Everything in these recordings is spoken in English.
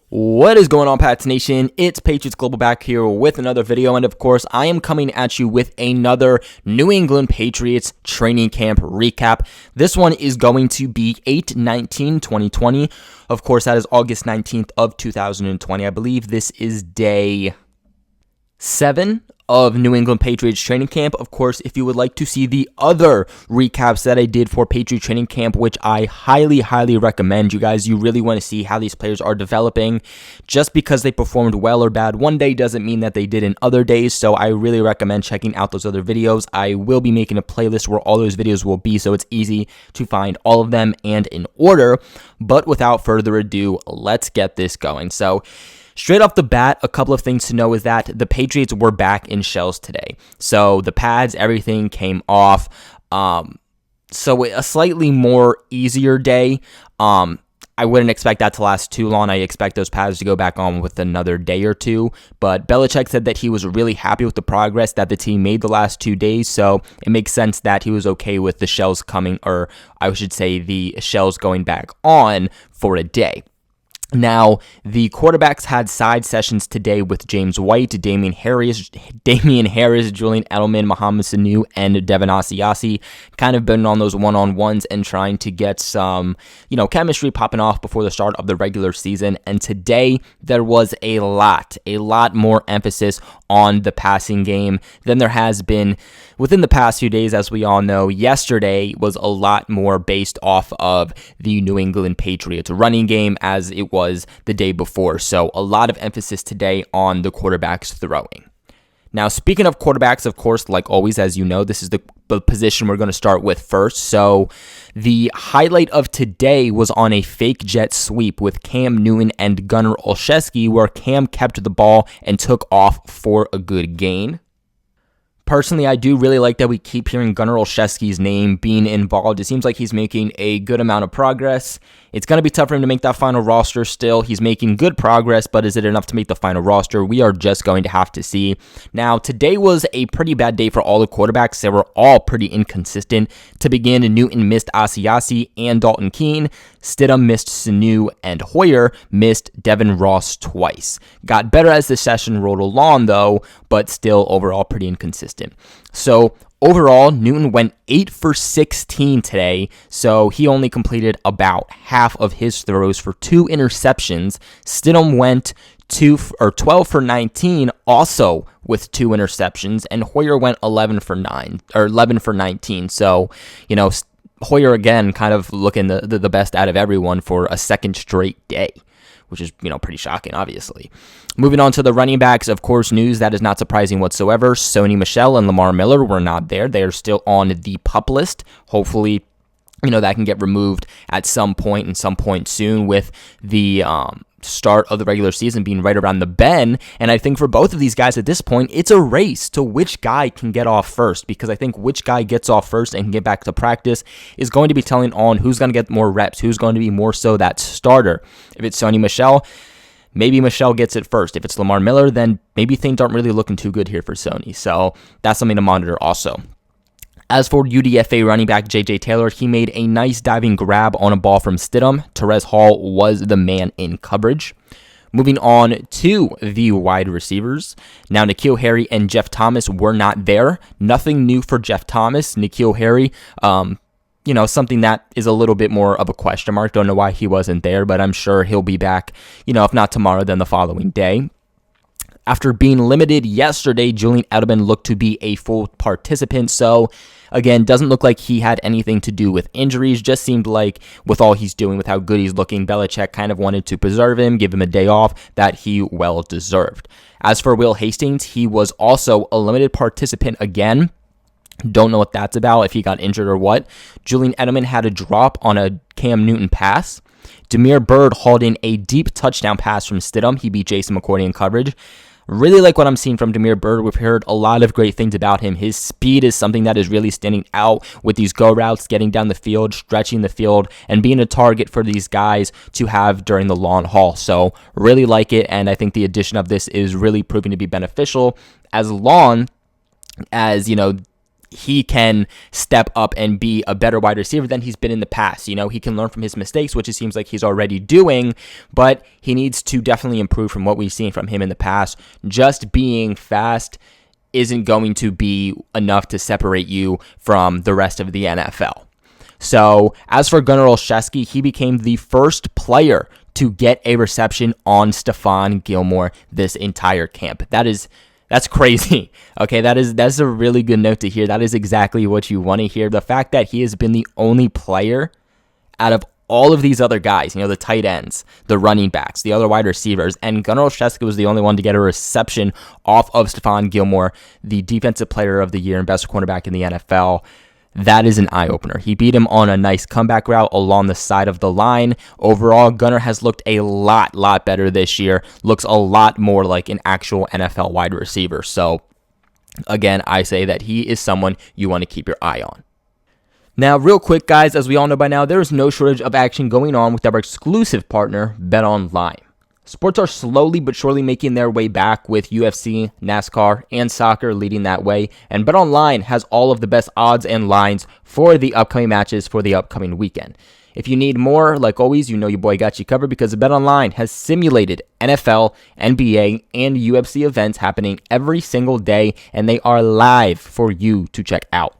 What is going on, Pats Nation? It's Patriots Global back here with another video, and of course, I am coming at you with another New England Patriots training camp recap. This one is going to be 8/19/2020. Of course, that is August 19th of 2020. I believe this is day 7 of New England Patriots training camp. Of course, if you would like to see the other recaps that I did for Patriots training camp, which I highly recommend, you guys, you really want to see how these players are developing. Just because they performed well or bad one day doesn't mean that they did in other days, so I really recommend checking out those other videos. I will be making a playlist where all those videos will be, so it's easy to find all of them and in order. But without further ado, let's get this going. So, straight off the bat, a couple of things to know is that the Patriots were back in shells today. So the pads, everything came off. So a slightly more easier day. I wouldn't expect that to last too long. I expect those pads to go back on with another day or two. But Belichick said that he was really happy with the progress that the team made the last 2 days. So it makes sense that he was okay with the shells coming, or I should say the shells going back on for a day. Now, the quarterbacks had side sessions today with James White, Damian Harris, Julian Edelman, Mohamed Sanu, and Devin Asiasi, kind of been on those one-on-ones and trying to get some, chemistry popping off before the start of the regular season. And today, there was a lot more emphasis on the passing game than there has been within the past few days. As we all know, yesterday was a lot more based off of the New England Patriots running game as it was the day before. So a lot of emphasis today on the quarterbacks throwing. Now, speaking of quarterbacks, of course, like always, as you know, this is the position we're going to start with first. So the highlight of today was on a fake jet sweep with Cam Newton and Gunnar Olszewski, where Cam kept the ball and took off for a good gain. Personally, I do really like that we keep hearing Gunnar Olszewski's name being involved. It seems like he's making a good amount of progress. It's going to be tough for him to make that final roster still. He's making good progress, but is it enough to make the final roster? We are just going to have to see. Now, today was a pretty bad day for all the quarterbacks. They were all pretty inconsistent. To begin, Newton missed Asiasi and Dalton Keene. Stidham missed Sanu, and Hoyer missed Devin Ross twice. Got better as the session rolled along, though, but still overall pretty inconsistent. So overall, Newton went 8 for 16 today, so he only completed about half of his throws for 2 interceptions. Stidham went 12 for 19, also with 2 interceptions, and Hoyer went 11 for 19. So, Hoyer again kind of looking the best out of everyone for a second straight day, which is, pretty shocking, obviously. Moving on to the running backs, of course, news that is not surprising whatsoever. Sony Michel and Lamar Miller were not there. They are still on the PUP list. Hopefully, that can get removed at some point and some point soon with the start of the regular season being right around the bend. And I think for both of these guys at this point, it's a race to which guy can get off first, because I think which guy gets off first and can get back to practice is going to be telling on who's going to get more reps, who's going to be more so that starter. If it's Sony Michel, maybe Michel gets it first. If it's Lamar Miller, then maybe things aren't really looking too good here for Sony. So that's something to monitor also. As for UDFA running back J.J. Taylor, he made a nice diving grab on a ball from Stidham. Terez Hall was the man in coverage. Moving on to the wide receivers. Now, N'Keal Harry and Jeff Thomas were not there. Nothing new for Jeff Thomas. N'Keal Harry, something that is a little bit more of a question mark. Don't know why he wasn't there, but I'm sure he'll be back, if not tomorrow, then the following day. After being limited yesterday, Julian Edelman looked to be a full participant. So, again, doesn't look like he had anything to do with injuries. Just seemed like with all he's doing, with how good he's looking, Belichick kind of wanted to preserve him, give him a day off that he well deserved. As for Will Hastings, he was also a limited participant again. Don't know what that's about, if he got injured or what. Julian Edelman had a drop on a Cam Newton pass. Damiere Byrd hauled in a deep touchdown pass from Stidham. He beat Jason McCourty in coverage. Really like what I'm seeing from Damiere Byrd. We've heard a lot of great things about him. His speed is something that is really standing out with these go routes, getting down the field, stretching the field, and being a target for these guys to have during the long haul. So really like it, and I think the addition of this is really proving to be beneficial as long as, he can step up and be a better wide receiver than he's been in the past. He can learn from his mistakes, which it seems like he's already doing, but he needs to definitely improve from what we've seen from him in the past. Just being fast isn't going to be enough to separate you from the rest of the NFL. So as for Gunnar Olszewski, he became the first player to get a reception on Stephon Gilmore this entire camp. That's crazy. Okay, that's a really good note to hear. That is exactly what you want to hear. The fact that he has been the only player out of all of these other guys, the tight ends, the running backs, the other wide receivers, and Gunnar Olszewski was the only one to get a reception off of Stephon Gilmore, the defensive player of the year and best cornerback in the NFL. That is an eye-opener. He beat him on a nice comeback route along the side of the line. Overall, Gunnar has looked a lot better this year. Looks a lot more like an actual NFL wide receiver. So, again, I say that he is someone you want to keep your eye on. Now, real quick, guys, as we all know by now, there is no shortage of action going on with our exclusive partner, BetOnline. Sports are slowly but surely making their way back, with UFC, NASCAR, and soccer leading that way, and BetOnline has all of the best odds and lines for the upcoming matches for the upcoming weekend. If you need more, like always, your boy got you covered, because BetOnline has simulated NFL, NBA, and UFC events happening every single day, and they are live for you to check out.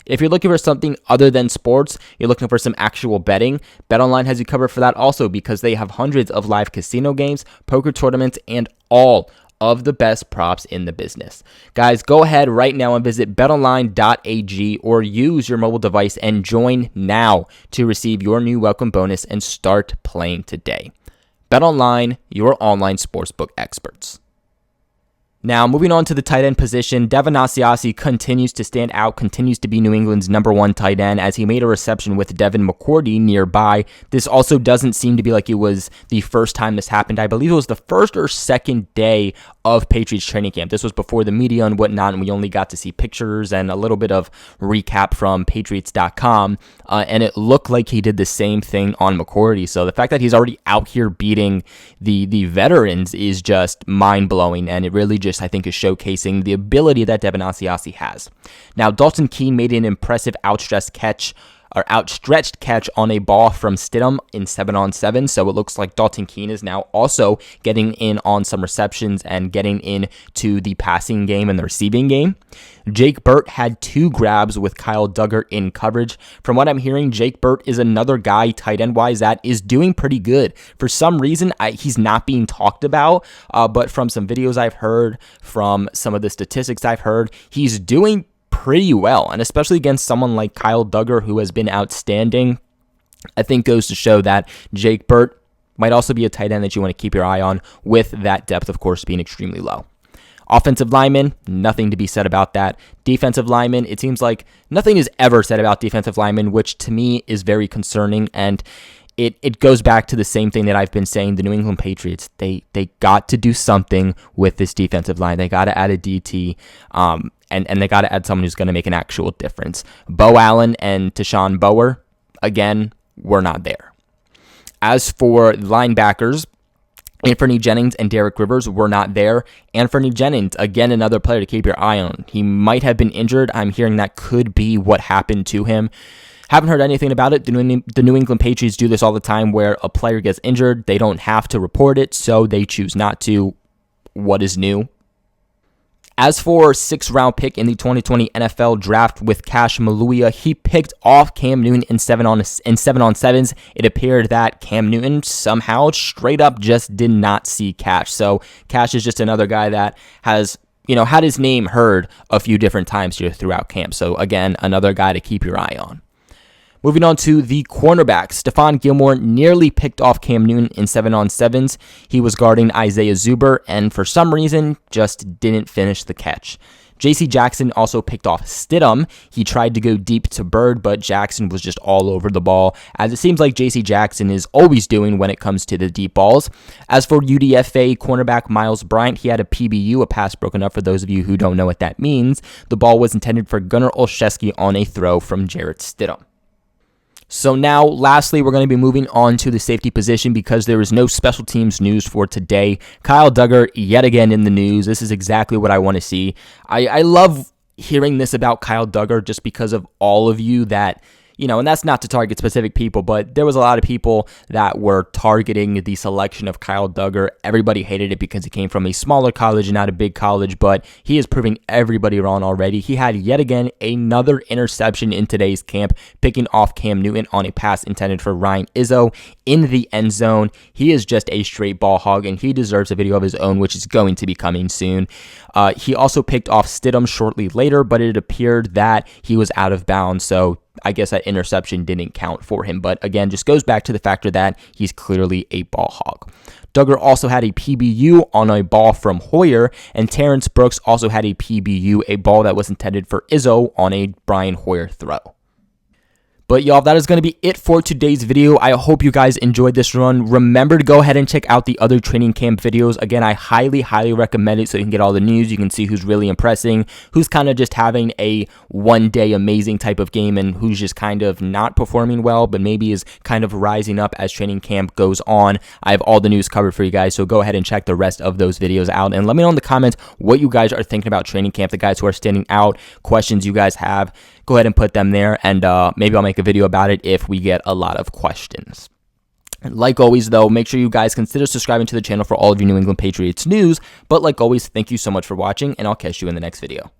If you're looking for something other than sports, you're looking for some actual betting, BetOnline has you covered for that also, because they have hundreds of live casino games, poker tournaments, and all of the best props in the business. Guys, go ahead right now and visit betonline.ag or use your mobile device and join now to receive your new welcome bonus and start playing today. BetOnline, your online sportsbook experts. Now, moving on to the tight end position, Devin Asiasi continues to stand out, continues to be New England's number one tight end, as he made a reception with Devin McCourty nearby. This also doesn't seem to be like it was the first time this happened. I believe it was the first or second day of Patriots training camp. This was before the media and whatnot, and we only got to see pictures and a little bit of recap from Patriots.com, and it looked like he did the same thing on McCourty. So the fact that he's already out here beating the veterans is just mind-blowing, and it really just, I think, is showcasing the ability that Devin Asiasi has. Now, Dalton Keene made an impressive outstretched catch on a ball from Stidham in 7-on-7, so it looks like Dalton Keene is now also getting in on some receptions and getting into the passing game and the receiving game. Jake Burt had 2 grabs with Kyle Duggar in coverage. From what I'm hearing, Jake Burt is another guy, tight end-wise, that is doing pretty good. For some reason, he's not being talked about, but from some videos I've heard, from some of the statistics I've heard, he's doing pretty well, and especially against someone like Kyle Duggar, who has been outstanding, I think goes to show that Jake Burt might also be a tight end that you want to keep your eye on, with that depth, of course, being extremely low. Offensive linemen, nothing to be said about that. Defensive linemen, it seems like nothing is ever said about defensive linemen, which to me is very concerning, and it goes back to the same thing that I've been saying. The New England Patriots, they got to do something with this defensive line. They got to add a DT, and they got to add someone who's going to make an actual difference. Bo Allen and Tashawn Bower, again, we're not there. As for linebackers, Anthony Jennings and Derek Rivers were not there. Anthony Jennings, again, another player to keep your eye on. He might have been injured. I'm hearing that could be what happened to him. Haven't heard anything about it. The New England Patriots do this all the time, where a player gets injured. They don't have to report it, so they choose not to. What is new? As for 6th-round pick in the 2020 NFL Draft with Cash Maluia, he picked off Cam Newton in 7-on-7s. It appeared that Cam Newton somehow straight up just did not see Cash. So Cash is just another guy that has, had his name heard a few different times here throughout camp. So again, another guy to keep your eye on. Moving on to the cornerbacks, Stephon Gilmore nearly picked off Cam Newton in 7-on-7s. He was guarding Isaiah Zuber, and for some reason, just didn't finish the catch. J.C. Jackson also picked off Stidham. He tried to go deep to Bird, but Jackson was just all over the ball, as it seems like J.C. Jackson is always doing when it comes to the deep balls. As for UDFA cornerback Miles Bryant, he had a PBU, a pass broken up, for those of you who don't know what that means. The ball was intended for Gunnar Olszewski on a throw from Jarrett Stidham. So now, lastly, we're going to be moving on to the safety position, because there is no special teams news for today. Kyle Duggar, yet again in the news. This is exactly what I want to see. I love hearing this about Kyle Duggar just because of all of you that, and that's not to target specific people, but there was a lot of people that were targeting the selection of Kyle Duggar. Everybody hated it because he came from a smaller college and not a big college, but he is proving everybody wrong already. He had yet again another interception in today's camp, picking off Cam Newton on a pass intended for Ryan Izzo in the end zone. He is just a straight ball hog, and he deserves a video of his own, which is going to be coming soon. He also picked off Stidham shortly later, but it appeared that he was out of bounds, so I guess that interception didn't count for him. But again, just goes back to the factor that he's clearly a ball hog. Duggar also had a PBU on a ball from Hoyer, and Terrence Brooks also had a PBU, a ball that was intended for Izzo on a Brian Hoyer throw. But y'all, that is going to be it for today's video. I hope you guys enjoyed this run. Remember to go ahead and check out the other training camp videos. Again, I highly, highly recommend it so you can get all the news. You can see who's really impressing, who's kind of just having a one-day amazing type of game, and who's just kind of not performing well, but maybe is kind of rising up as training camp goes on. I have all the news covered for you guys, so go ahead and check the rest of those videos out. And let me know in the comments what you guys are thinking about training camp, the guys who are standing out, questions you guys have. Go ahead and put them there, and maybe I'll make a video about it if we get a lot of questions. Like always, though, make sure you guys consider subscribing to the channel for all of your New England Patriots news. But like always, thank you so much for watching, and I'll catch you in the next video.